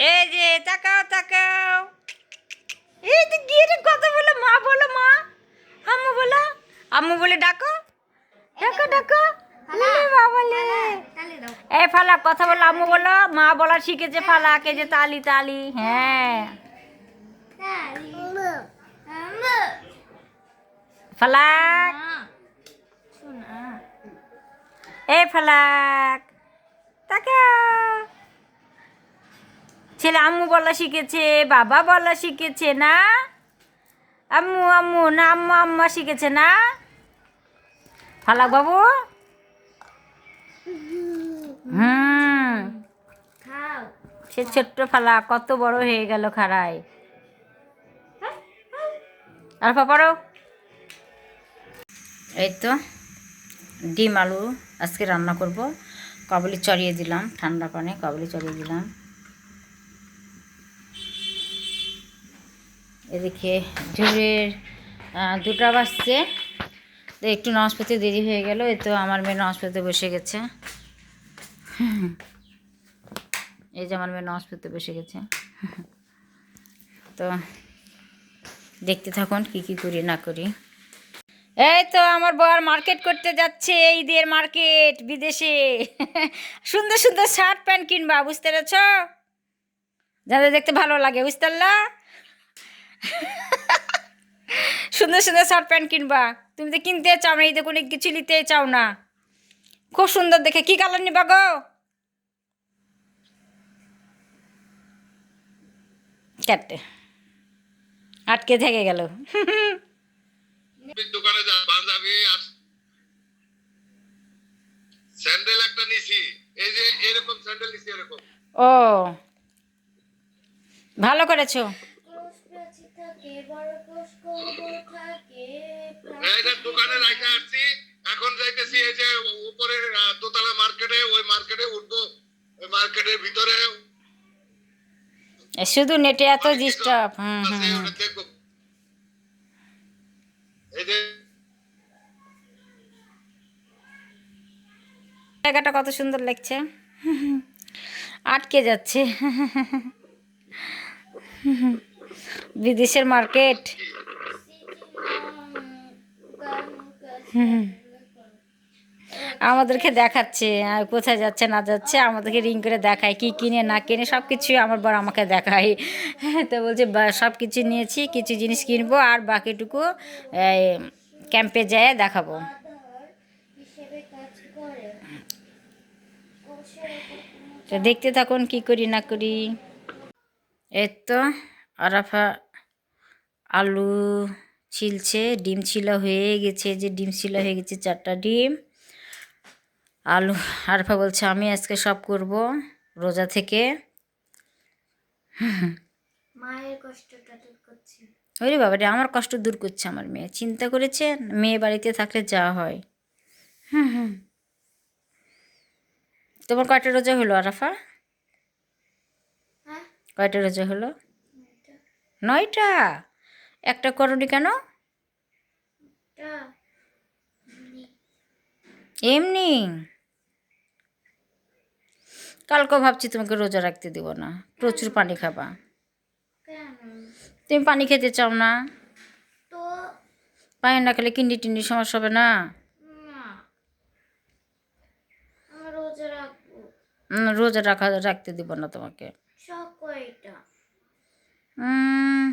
এই যে তাকাও তাকাও, এই তো গিয়ে রে কথা বলো, মা বলো, মা আম্মু বলো, আম্মু বলে ডাকো, ডাকো ডাকো। ওরে বাবা লে, এই ফালাক কথা বলো, আম্মু বলো, মা বলা শিখেছে ফালাক, এই যে তালি তালি। হ্যাঁ ফালাক, এই ফালাক তাকাও। ছেলে আম্মু বলা শিখেছে, বাবা বলা শিখেছে না, আম্মু আম্মু না আম্মা আম্মা শিখেছে না ফালাক বাবু। হুম, সে ছোট্ট ফালাক কত বড় হয়ে গেল খাড়ায়। আর পাপারও এই তো ডিম আলু আজকে রান্না করব। কাবুলি চড়িয়ে দিলাম, ঠান্ডা পানি কাবুলি চড়িয়ে দিলাম। এদিকে ঝুড়ির 2টা বাজছে, তো একটু নামাজ পড়তে দেরি হয়ে গেল। এই তো আমার মেয়ে নামাজ পড়তে বসে গেছে। এই যে আমার মেয়ে নামাজ পড়তে বসে গেছে। তো দেখতে থাকুন কি কি করি না করি। এই তো আমার বর মার্কেট করতে যাচ্ছে, ঈদের মার্কেট বিদেশে। সুন্দর সুন্দর শার্ট প্যান্ট কিনবা, বুঝতে পেরেছ, যাদের দেখতে ভালো লাগে, বুঝতে পারলা। সুন্দর সুন্দর শার্ট প্যান্ট কিনবা, তুমি তো কিনতে চাও না, ঈদে কোনো কিছু নিতে চাও না। খুব সুন্দর দেখে, কি কালার নিবা গো? চারটে আটকে থেকে গেল। দোকানে যা, পাঞ্জাবি আর স্যান্ডেল একটা নিছি, এই যে এরকম স্যান্ডেল নিছি এরকম। ও ভালো করেছো। এইটা দোকানে রাখা আসছি, এখন যাইতেছি এই যে উপরে দোতলা মার্কেটে, ওই মার্কেটে উঠবো। ওই মার্কেটের ভিতরে শুধু নেটে এত অনেক কিছু ডিস্টার্ব। হুম আছে, হুম। ওটা দেখবো। এই যে জায়গাটা কত সুন্দর লাগছে, আটকে যাচ্ছে। বিদেশের মার্কেট। আমাদেরকে দেখাচ্ছে আর কোথায় যাচ্ছে না যাচ্ছে, আমাদেরকে রিং করে দেখায় কি কিনে না কিনে, সব কিছুই আমার বর আমাকে দেখায়। তো বলছে সব কিছু নিয়েছি, কিছু জিনিস কিনবো আর বাকিটুকু ক্যাম্পে যেয়ে দেখাবো। তো দেখতে থাকুন কি করি না করি। এই তো আরাফা আলু ছিলছে, ডিম ছিলা হয়ে গেছে, যে ডিম ছিলা হয়ে গেছে 4টা ডিম আলু। আরাফা বলছে আমি আজকে সব করব রোজা থেকে। মায়ের কষ্টটা দূর করছি। ওরে বাবা রে, আমার কষ্ট দূর করছে আমার মেয়ে, চিন্তা করেছে মেয়ে বাড়িতে থাকলে যা হয়। তোমার কয়টা রোজা হলো আরাফা? হ্যাঁ, কয়টা রোজা হলো? এটা 9টা। একটা করনি কেন? এটা এমনি কালকে ভাবছি তোমাকে রোজা রাখতে দেব না, প্রচুর পানি খাবা। কেন? তুমি পানি খেতে চাও না, তো পানি না খেলে কিডনি টিন্ডির সমস্যা হবে না? না, আমি রোজা রাখবো। রোজা রাখতে দিব না তোমাকে। শখ কয়টা? উম,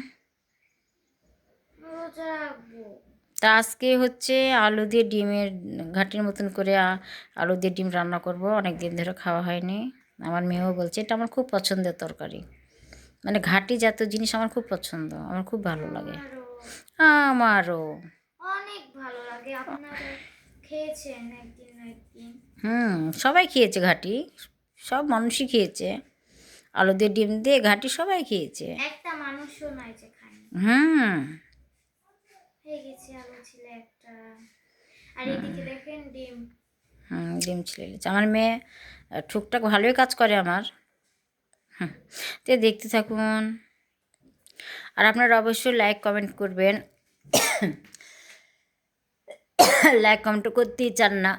রোজা রাখবো। তা আজকে হচ্ছে আলু দিয়ে ডিমের ঘাটির মতন করে আলু দিয়ে ডিম রান্না করব, অনেক দিন ধরে খাওয়া হয়নি। আমার মেয়েও বলছে এটা আমার খুব পছন্দের তরকারি, মানে ঘাটি জাতীয় জিনিস আমার খুব পছন্দ, আমার খুব ভালো লাগে। আমারও আমারও। অনেক ভালো লাগে। আপনারা খেয়েছেন একদিন না একদিন? সবাই খেয়েছে ঘাটি, সব মানুষই খেয়েছে, আলু দিয়ে ডিম দিয়ে ঘাটি সবাই খেয়েছে। একটা মানুষও নাই যে খায়নি। হুম হয়ে গেছে, আলু ছিল একটা, আর এদিকে দেখেন ডিম। ডিম ছিলে আমার মেয়ে টুকটাক ভালোই কাজ করে আমার। তো দেখতে থাকুন, আর আপনারা অবশ্যই লাইক কমেন্ট করবেন। লাইক কমেন্ট করতেই চান না,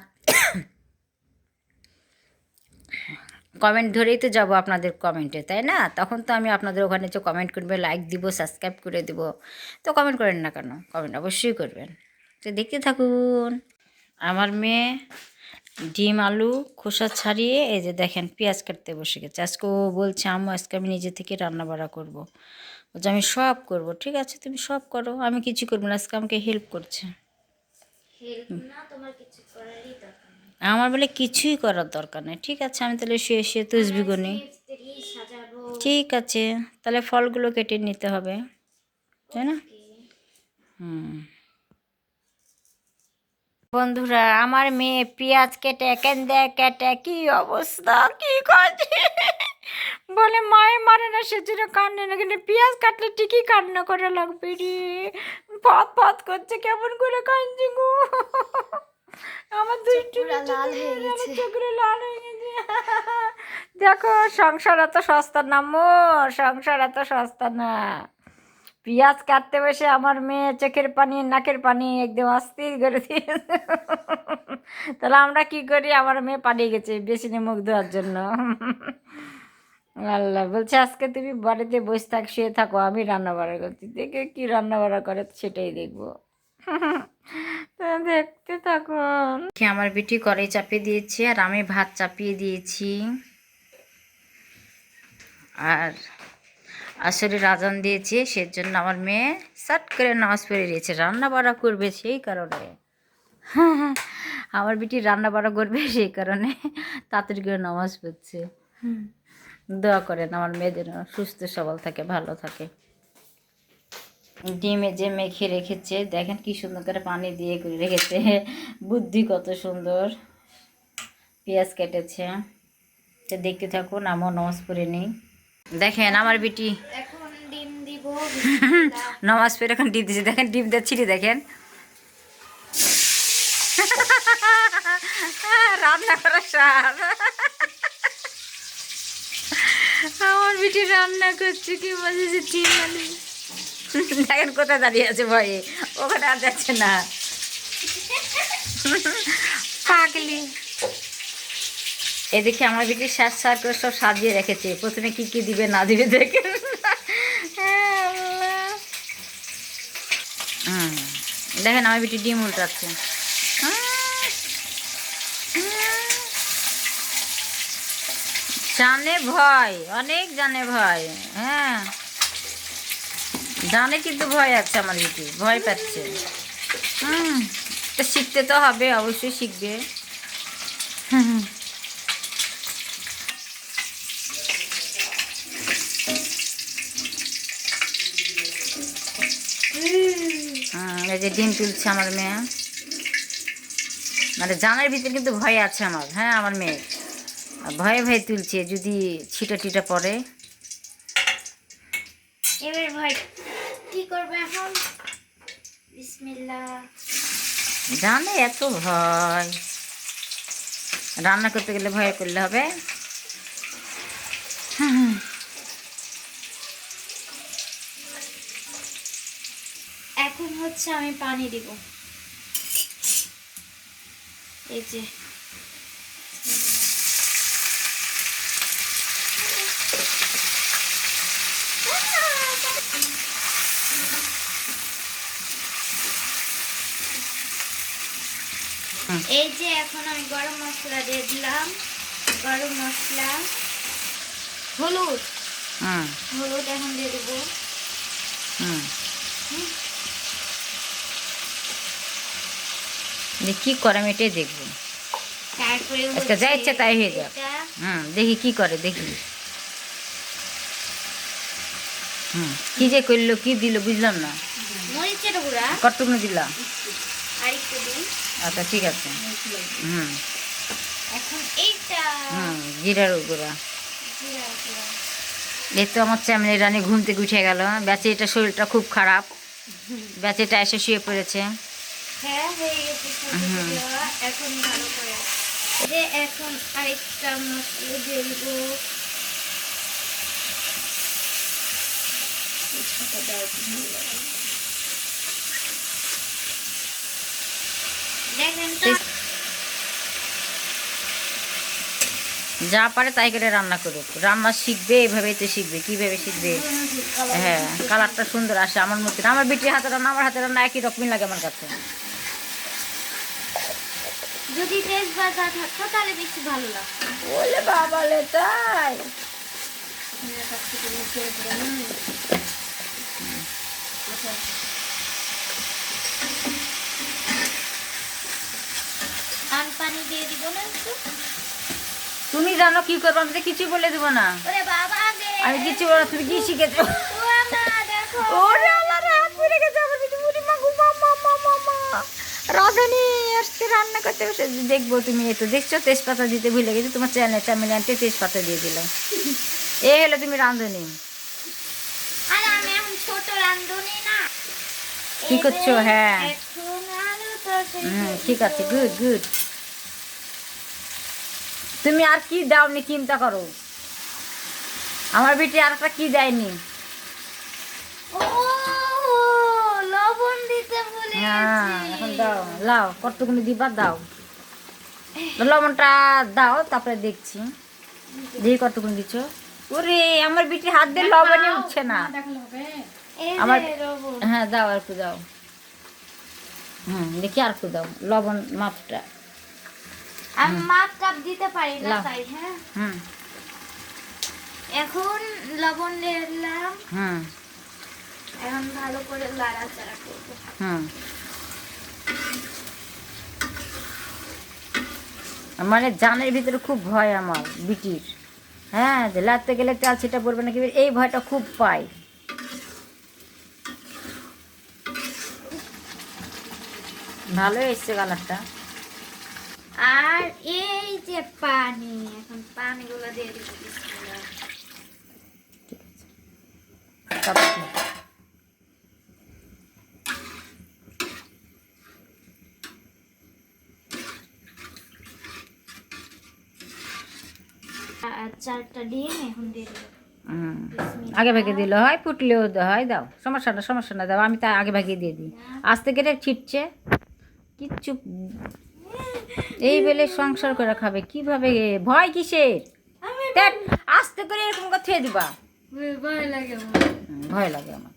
কমেন্ট ধরেই তো যাবো আপনাদের কমেন্টে, তাই না? তখন তো আমি আপনাদের ওখানে যে কমেন্ট করবে, লাইক দিব, সাবস্ক্রাইব করে দিব। তো কমেন্ট করেন না কেন? কমেন্ট অবশ্যই করবেন। তো দেখতে থাকুন। আমার মেয়ে ডিম আলু খোসা ছাড়িয়ে এই যে দেখেন পেঁয়াজ কাটতে বসে গেছে। আজকে ও বলছে আম্মু আজকে আমি নিজে থেকে রান্না বাড়া করবো। বলছে আমি সব করব। ঠিক আছে তুমি সব করো, আমি কিছু করবো না, আজকে আমাকে হেল্প করছে। হেল্প না, তোমার কিছু করারই দরকার নেই। আমার বলে কিছুই করার দরকার নেই। ঠিক আছে আমি তাহলে শুয়ে শুয়ে তসবি গুনি। ইফতারি সাজাবো। ঠিক আছে তাহলে ফলগুলো কেটে নিতে হবে, তাই না? ওকে। হুম। বন্ধুরা আমার মেয়ে পেঁয়াজ কেটে কেন্দে কেটে কি অবস্থা, কি করছে বলে মায়ে মারে না সেজন্য কান্না না, কিন্তু পেঁয়াজ কাটলে ঠিকই কান্না করে লাগবে রে। পথ পথ করছে, কেমন করে কাঁদছে গো আমার দুইটি লাল হয়ে গেছে। চোখগুলো লাল হয়ে গেছে দেখো সংসার এত সস্তা না মোর, সংসার এত সস্তা না। পেঁয়াজ কাটতে বসে আমার মেয়ে চোখের পানি নাকের পানি একদম অস্থির করে দিয়েছে। তাহলে আমরা কি করি, আমার মেয়ে পালিয়ে গেছে বেসিনে মুখ ধোয়ার জন্য। আল্লাহ বলছে আজকে তুমি বাড়িতে বসে থাক, শুয়ে থাকো, আমি রান্না বাড়া করছি, দেখে কি রান্না বাড়া করে সেটাই দেখবো। তো দেখতে থাকুন। আমার বিটি কড়াই চাপিয়ে দিয়েছি আর আমি ভাত চাপিয়ে দিয়েছি। আর আসরের আজান দিয়েছে, সেজন্য আমার মেয়ে সাট করে নামাজ পড়ে দিয়েছে, রান্না বাড়া করবে সেই কারণে। আমার বিটি রান্না বাড়া করবে সেই কারণে তাড়াতাড়ি করে নামাজ পড়ছে। দোয়া করেন আমার মেয়ে যেন সুস্থ সবল থাকে, ভালো থাকে। ডিমে যে মেখে রেখেছে দেখেন কি সুন্দর করে পানি দিয়ে করে রেখেছে, বুদ্ধি কত সুন্দর। পেঁয়াজ কেটেছে, তো দেখতে থাকুন, আমিও নামাজ পড়ে নিই। দেখেন আমার বিটি এখন ডিম দিব। নামাজ পড়ে এখন ডিম দিচ্ছে, দেখেন ডিম দিচ্ছি দেখেন। রান্না করার স্বাদ। আমার বিটি রান্না করছে কি মজা যে ডিম আলু। দেখেন কোথায় দাঁড়িয়ে আছে ভয়ে, ওখানে আর যাচ্ছে না, পাগলি। এদিকে আমার বিটি সাজ সার করে সব সাজিয়ে রেখেছে, প্রথমে কি কি দিবে না দিবে দেখেন। দেখেন আমার বিটি ডিম উল্টাচ্ছে। জানে ভয়, অনেক জানে ভয়। হ্যাঁ জানে কিন্তু ভয় আছে আমার বিটি, ভয় পাচ্ছে। তো শিখতে তো হবে, অবশ্যই শিখবে। এই যে ডিম তুলছে আমার মেয়ে, মানে জানের ভিতরে কিন্তু ভয় আছে আমার। হ্যাঁ আমার মেয়ে ভয়ে ভয়ে তুলছে, যদি ছিটা টিটা পড়ে। এবার ভাই কি করবে এখন? বিসমিল্লাহ। জানে এত ভয়, রান্না করতে গেলে ভয় করলে হবে। এখন হচ্ছে আমি পানি দিব, এই যে এই যে এখন আমি গরম মশলা দিয়ে দিলাম, গরম মশলা, হলুদ, হলুদ এখন দিয়ে দেবো। কি করে আমি এটাই দেখবো, তারপরে আজকে যা ইচ্ছে তাই হয়ে যাক। দেখি কি করে, দেখি। কি যে করলো, কি দিল বুঝলাম না। মরিচের গুঁড়া কতটুকু দিলাম? আর একটু দিই। আচ্ছা ঠিক আছে। এখন এইটা জিরার গুঁড়া। জিরার গুঁড়া। এই তো আমার চ্যামনি রানী ঘুম থেকে উঠে গেল। বেচারিটা শরীরটা খুব খারাপ, বেচারিটা এসে শুয়ে পড়েছে। হ্যাঁ হয়ে গেছে সবজি দেওয়া। এখন ভালো করে যে এখন আরেকটা মশলা দিয়ে দিব। দেখেন তো যা পারে তাই করে রান্না করুক, রান্না শিখবে এইভাবেই তো শিখবে, কীভাবে শিখবে? হ্যাঁ, কালারটা সুন্দর আসে আমার মধ্যে। আমার বিটির হাতে রান্না আমার হাতে রান্না একই রকমই লাগে আমার কাছে। যদি তেজপাতা থাকতো তাহলে বেশি ভালো লাগতো। বলে বাবালে তাই আমি পানি দিয়ে দিব না একটু? তুমি জানো কি করবো, আমি তো কিছু বলে দেবো না। ওরে বাবা রে, আমি কিছু বলো, তুমি কি শিখেছো? ও মা দেখো, ওরে আল্লাহ রে, হাত পুড়ে গেছে আমার বিটি। বুড়ি মা গো, মা রাধুনি আজকে রান্না করতে বসে দেখবো। তুমি এই তো দেখছো তেজপাতা দিতে ভুলে গেছি, তোমার চ্যানেল আনতে তেজপাতা দিয়ে দিলাম। এই হলো তুমি রাঁধুনি। আর আমি এখন ছোট রান্ধুনি না। কি করছো? হ্যাঁ এখন আলু তরকারি ঠিক আছে, গুড গুড। তুমি আর কি দাওনি চিন্তা করো, আমার বিটি আর একটা কি দেয়নি। ও লবণ দিতে ভুলে হ্যাঁ গেছি। এখন দাও, লাও কতগুলো দিবা দাও, লবণটা দাও তারপরে দেখছি দেখি কতগুলো দিচ্ছ। ওরে আমার বিটি হাত দিয়ে লবণই উঠছে না। এই আমার যে লবণ। হ্যাঁ দাও আর একটু দাও, দেখি আর একটু দাও লবণ মাপটা। আমি মাপ টাপ দিতে পারি না লাও। তাই। হ্যাঁ, হুম এখন লবণ দিলাম, হুম এখন ভালো করে লাড়াচাড়া করবো। হুম মানে জানের ভিতরে খুব ভয় আমার বিটির। হ্যাঁ, যে লাগতে গেলে তেল সেটা পড়বে নাকি, এই ভয়টা খুব পাই। ভালো এসছে কালারটা। আর এই যে পানি, এখন পানিগুলো দিয়ে দিব। বিসমিল্লাহ। তারপর আর 4টা ডিম এখন দিয়ে দিব। আগে ভাগে দিলে হয়, ফুটলেও হয়, দাও সমস্যা না দাও, আমি তা আগে ভাগে দিয়ে দিই। আস্তে করে ছিটছে কিচ্ছু। এই বেলে সংসার করে খাবে কিভাবে? ভয় কিসের? দেখ, আস্তে করে এরকম করে থুয়ে দিবা। ভয় লাগে ভয় লাগে আমার।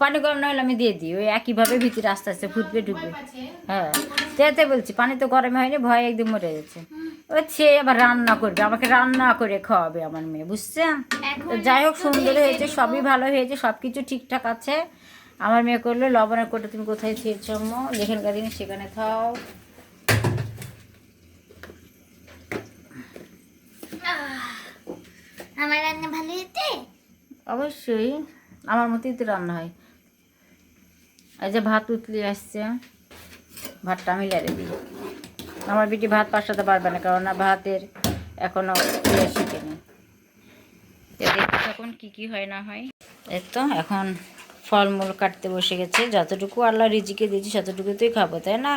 পানি গরম না হলে আমি দিয়ে দিই, ওই একইভাবে ভিতরে আস্তে আস্তে ফুটবে ঢুকবে। হ্যাঁ তেতে বলছি, পানি তো গরমে হয়নি, ভয় একদম মরে গেছে। ও সে আবার রান্না করবে, আমাকে রান্না করে খাওয়াবে আমার মেয়ে, বুঝছেন? তো যাই হোক, সুন্দর হয়েছে, সবই ভালো হয়েছে, সব কিছু ঠিকঠাক আছে। আমার মেয়ে করলো লবণের কোটা তুমি কোথায় খেয়েছ আম্মু? যেখানকার জিনিস সেখানে খাও। আমার রান্না ভালো হয়েছে? অবশ্যই আমার মতোই তো রান্না হয়। এই যে ভাত উতলে আসছে, ভাতটা আমি লেড়ে দিই। আমার বিটি ভাত পাশাতে পারবে না, কারণ না ভাতের এখনও শিখেনি। তো দেখতে থাকুন কী কী হয় না হয়। এই তো এখন ফলমূল কাটতে বসে গেছে, যতটুকু আল্লাহ রিজিকে দিয়েছি ততটুকুতেই খাবো, তাই না?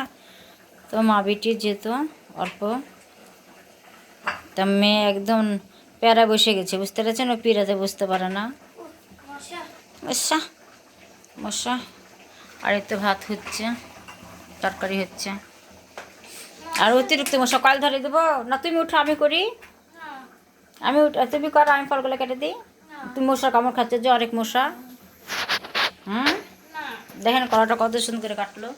তো মা বিটির যেহেতু অল্প, তা মেয়ে একদম প্যারা বসে গেছে, বুঝতে পারছেন? ও পিড়াতে বুঝতে পারে না। মশা মশা। আর এই তো ভাত হচ্ছে, তরকারি হচ্ছে। আর অতিরিক্ত মশা কল ধরে দেবো না? তুমি উঠো, আমি করি। আমি তুমি করো, আমি ফলগুলো কেটে দিই। তুমি মশা কামড় খাচ্ছে যে অনেক মশা। দেখেন কলাটা কত সুন্দর করে কাটলো।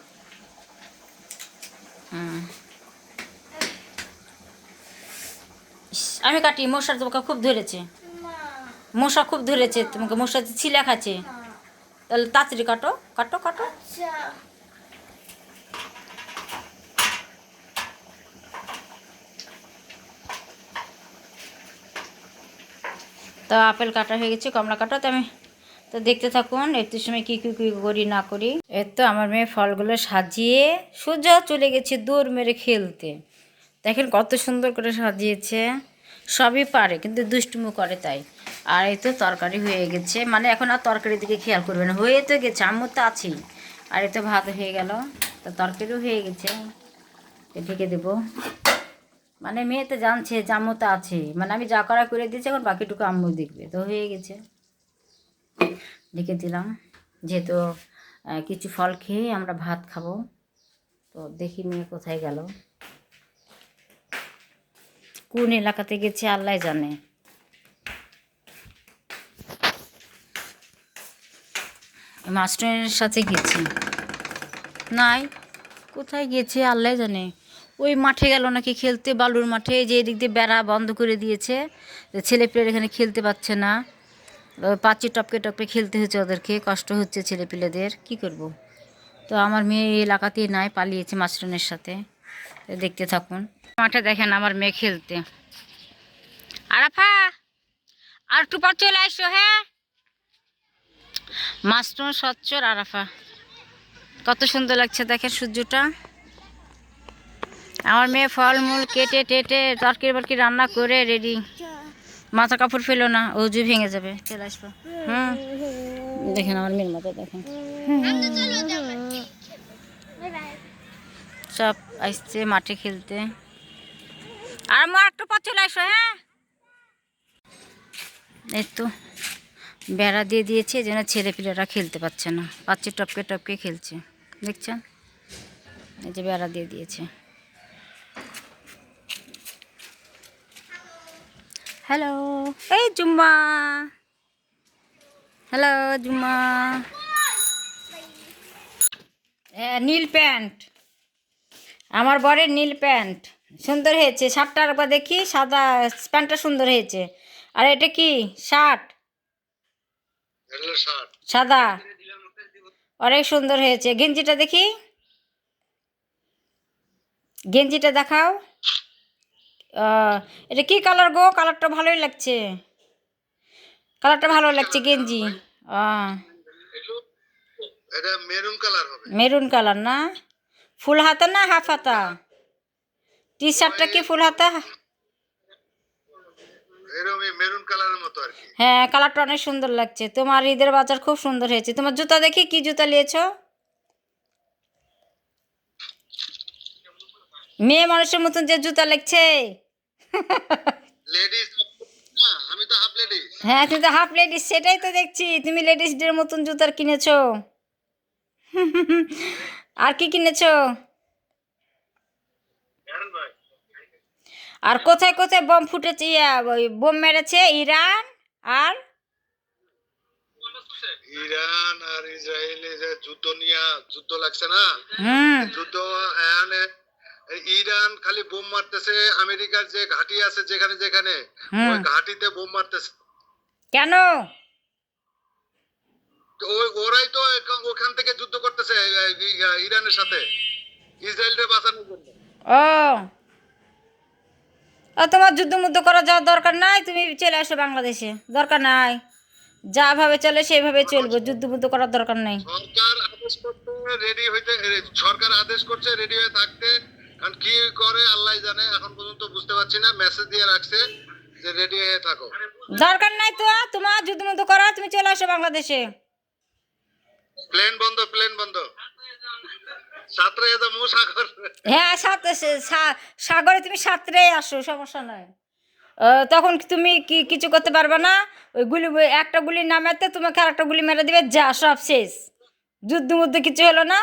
আমি কাটি, মশার তোমাকে খুব ধরেছে, মশা খুব ধরেছে তোমাকে, মশা ছিলা খাচ্ছে। তাহলে তাড়াতাড়ি কাটো কাটো কাটো। আচ্ছা, তো আপেল কাটা হয়ে গেছে, কমলা কাটা। তো আমি তো দেখতে থাকুন একটু সময় কী কী করি না করি। এর তো আমার মেয়ে ফলগুলো সাজিয়ে সোজা চলে গেছে দৌড় মেরে খেলতে। দেখেন কত সুন্দর করে সাজিয়েছে, সবই পারে কিন্তু দুষ্টুমু করে তাই। আর এই তো তরকারি হয়ে গেছে, মানে এখন আর তরকারির দিকে খেয়াল করবে না, হয়ে তো গেছে, আম্মুর তো আছেই। আর এই তো ভাত হয়ে গেল, তো তরকারিও হয়ে গেছে, ঢেকে দেবো। মানে মেয়ে তো জানছে যে আম্মু তো আছে, মানে আমি যা করা করে দিয়েছি, এখন বাকিটুকু আম্মু দেখবে, তো হয়ে গেছে, ঢেকে দিলাম। যেহেতু কিছু ফল খেয়ে আমরা ভাত খাবো, তো দেখি মেয়ে কোথায় গেল। কোন এলাকাতে গেছে আল্লাহ জানে। মাস্টারের সাথে গেছে, নাই কোথায় গেছে আল্লাহ জানে। ওই মাঠে গেল নাকি খেলতে, বালুর মাঠে, যে এদিক দিয়ে বেড়া বন্ধ করে দিয়েছে, ছেলেপেলের এখানে খেলতে পাচ্ছে না। পাঁচি টপকে টপকে খেলতে হচ্ছে, ওদেরকে কষ্ট হচ্ছে ছেলেপিলেদের, কি করব। তো আমার মেয়ে এই এলাকাতেই নাই, পালিয়েছে মাস্টারের সাথে। তো দেখতে থাকুন। মাঠে দেখেন আমার মেয়ে খেলতে। আরাফা, আর একটু পর চলে আসো, হ্যাঁ। মাস্টার সচ্চর আরাফা, কত সুন্দর লাগছে দেখেন সূর্যটা। আমার মেয়ে ফলমূল কেটে টেটে তরকারি বরকি রান্না করে রেডি। মাথা কাপড় ফেলো না, অজু ভেঙে যাবে, চলে আসবো। হুম, দেখেন আমার মেয়ের মাথা দেখেন, সব আসছে মাঠে খেলতে। আর মা একটু পর চলে আসো, হ্যাঁ। এই তো বেড়া দিয়ে দিয়েছে যেন ছেলেপিলেরা খেলতে পারছে না, পাচ্ছে টপকে টপকে খেলছে, দেখছেন, এই যে বেড়া দিয়ে দিয়েছে। হ্যালো, এই জুম্মা, হ্যালো জুম্মা। নীল প্যান্ট, আমার বরের নীল প্যান্ট সুন্দর হয়েছে। শার্টটা একবার দেখি, সাদা প্যান্টটা সুন্দর হয়েছে। আর এটা কি শার্ট? সাদা, অনেক সুন্দর হয়েছে। গেঞ্জিটা দেখি, গেঞ্জিটা দেখাও। এটা কি কালার গো? কালারটা ভালোই লাগছে, কালারটা ভালো লাগছে গেঞ্জি। এটা মেরুন কালার হবে। মেরুন কালার না? ফুল হাতা না হাফ হাতা? টি শার্টটা কি ফুল হাতা? এরকমই মেরুন কালারের মতো আর কি। হ্যাঁ, কালারটা অনেক সুন্দর লাগছে। তোমার ঈদের বাজার খুব সুন্দর হয়েছে। তোমার জুতা দেখি, কি জুতা নিয়েছো? মেয়ে মানুষের মতন যে জুতা লাগছে। লেডিস না, আমি তো হাফ লেডিস। হ্যাঁ, তুমি তো হাফ লেডিস, সেটাই তো দেখছি। তুমি লেডিসদের মতন জুতার কিনেছো। আর কি কিনেছো? আর কোথায় কোথায় বোম ফুটেছে, ওই বোম মেরেছে ইরান আর ইরান আর ইসরায়েলে যে যুদ্ধ লাগছে না, যুদ্ধ এখানে ইরান খালি বোম মারতেছে। আমেরিকার যে ঘাঁটি আছে যেখানে যেখানে, ওই ঘাঁটিতে বোম মারতেছে। কেন? তো ওরাই তো ওখান থেকে যুদ্ধ করতেছে ইরানের সাথে, ইসরায়েলকে বাঁচানোর জন্য। তোমার যুদ্ধ মুদ্ধ করা যাওয়ার দরকার নাই, তুমি চলে আসো বাংলাদেশে, দরকার নাই। যা ভাবে চলে সেইভাবে চলবো, যুদ্ধ মুদ্ধ করার দরকার নেই। সরকার আদেশ করছে রেডি হয়ে থাকতে, কারণ কি করে আল্লাহ জানে, এখন পর্যন্ত বুঝতে পারছি না। মেসেজ দিয়ে রাখছে যে রেডি হয়ে থাকো। দরকার নাই তো তোমার যুদ্ধ মুদ্ধ করা, তুমি চলে আসো বাংলাদেশে। প্লেন বন্ধ, প্লেন বন্ধ। সাঁতরে যাবো সাগর। হ্যাঁ, সাগরে তুমি সাঁতরে আসো, সমস্যা নাই। তখন তুমি কিছু করতে পারবে না। ওই গুলি, একটা গুলি নামাতে তোমাকে আর একটা গুলি মেরে দিবে, যা সব শেষ। যুদ্ধ মধ্যে কিছু হলো না,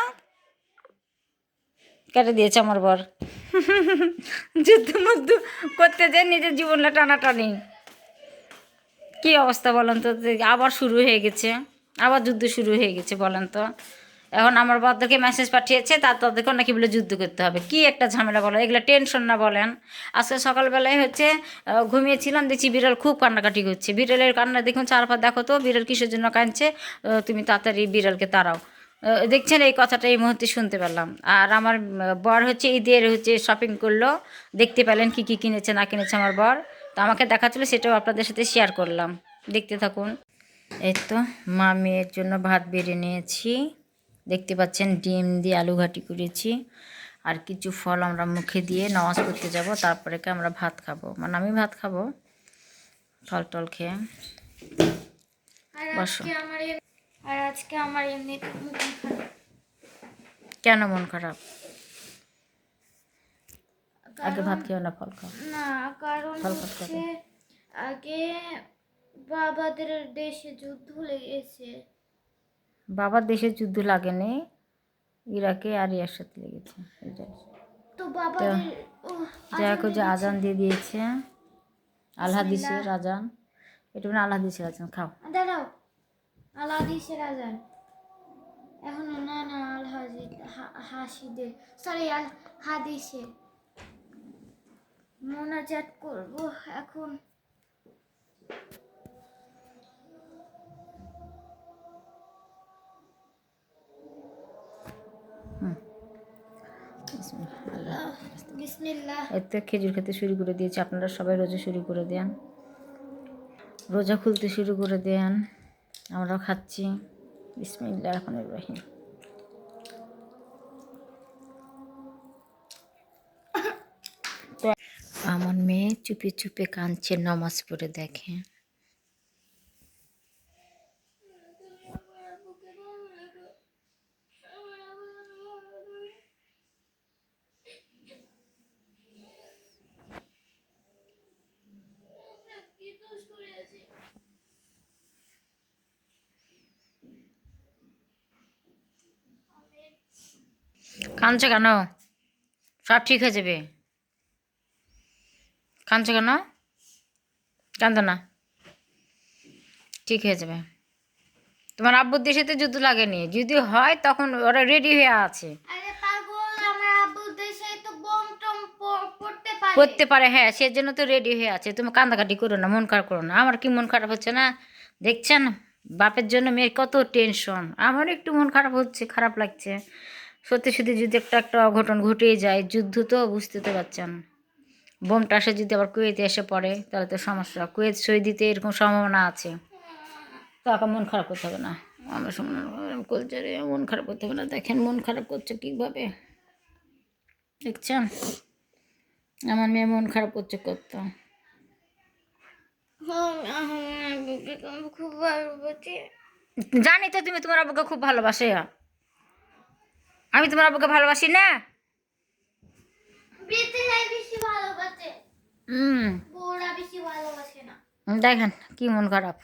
কেটে দিয়েছে আমার বর। যুদ্ধ মধ্যে করতে যে নিজের জীবনটা টানাটানি, কি অবস্থা বলেন তো। আবার শুরু হয়ে গেছে, আবার যুদ্ধ শুরু হয়ে গেছে বলেন তো। এখন আমার বরদেরকে মেসেজ পাঠিয়েছে, তাদেরকেও নাকি বলে যুদ্ধ করতে হবে। কি একটা ঝামেলা বলেন, এগুলো টেনশন না বলেন। আজকে সকালবেলায় হচ্ছে ঘুমিয়েছিলাম, দেখছি বিড়াল খুব কান্নাকাটি করছে। বিড়ালের কান্না দেখুন, চারপাশ দেখো তো বিড়াল কিসের জন্য কাঁদছে। তুমি তাড়াতাড়ি বিড়ালকে তাড়াও। দেখছেন, এই কথাটা এই মুহূর্তে শুনতে পেলাম। আর আমার বর হচ্ছে ঈদের হচ্ছে শপিং করলো, দেখতে পেলেন কি কি কিনেছে না কিনেছে আমার বর। তো আমাকে দেখাচ্ছিল, সেটাও আপনাদের সাথে শেয়ার করলাম, দেখতে থাকুন। এই তো মা মেয়ের জন্য ভাত বেড়ে নিয়েছি, দেখতে পাচ্ছেন ডিম দিয়ে আলু ঘাটি করেছি। আর কিছু ফল আমরা মুখে দিয়ে নামাজ পড়তে যাব, তারপরে কি আমরা ভাত খাবো, মানে আমি ভাত খাবো ফল টল খেয়ে। বসো। আর আজকে আমার এমনিতে মন খারাপ। কেন মন খারাপ? আগে ভাত খেও না, ফল খাও। না, কারণ হচ্ছে আগে বাবাদের দেশে যুদ্ধ লেগেছে। বাবার দেশে যুদ্ধ লাগেনি, ইরাকে আর ইয়ার সাথে লেগেছে। তো বাবাদের দেখো যে আজান দিয়ে দিয়েছে, আল্লাহ দিছে বিসমিল্লাহ। আজান, এটা মানে আল্লাহ দিছে আজান, খাও। দাঁড়াও, আল্লাহ দিশের আজান এখন না না আল হাসিদে সরি আল হাদিসে মোনাজাত করব এখন। আল্লাহ বিসমিল্লাহ। এর তো খেজুর খেতে শুরু করে দিয়েছে, আপনারা সবাই রোজা শুরু করে দেন, রোজা খুলতে শুরু করে দেন, আমরাও খাচ্ছি। বিসমিল্লাহির রহমানির রহিম। তো আমার মেয়ে চুপে চুপে কাঁদছে, নামাজ পড়ে দেখে। কাঁদছে কেন? সব ঠিক হয়ে যাবে। কাঁদছে কেন? কাঁদো না, ঠিক হয়ে যাবে। তোমার আব্বুর দেশে তো যুদ্ধ লাগেনি, যদি হয় তখন ওরা রেডি হয়ে আছে। আরে পাগল, আমার আব্বু দেশে তো বোম টম পড়তে পারে। করতে পারে, হ্যাঁ, সেজন্য তো রেডি হয়ে আছে। তুমি কান্দাকাটি করো না, মন খারাপ করো না। আমার কি মন খারাপ হচ্ছে না দেখছেন? বাপের জন্য মেয়ের কত টেনশন, আমার একটু মন খারাপ হচ্ছে, খারাপ লাগছে। সত্যি সত্যি যদি একটা অঘটন ঘটেই যায়, যুদ্ধ তো বুঝতে তো পারছেন, বোমটা আসে যদি আবার কুয়েতে এসে পড়ে তাহলে তো সমস্যা। কুয়েত সৌদিতে এরকম সম্ভাবনা আছে। তো আপনার মন খারাপ করতে হবে না, আমার কলচারে মন খারাপ করতে হবে না। দেখেন মন খারাপ করছে কীভাবে, দেখছেন? আমার মেয়ে মন খারাপ করছে কত। খুব ভালোবাসি। জানি তো তুমি তোমার আব্বুকে খুব ভালোবাসে, আমি তোমার আব্বুকে ভালোবাসি না? বেতেরাই বেশি ভালোবাসে, হুম, বউরা বেশি ভালোবাসে না। দেখেন কি মন খারাপ।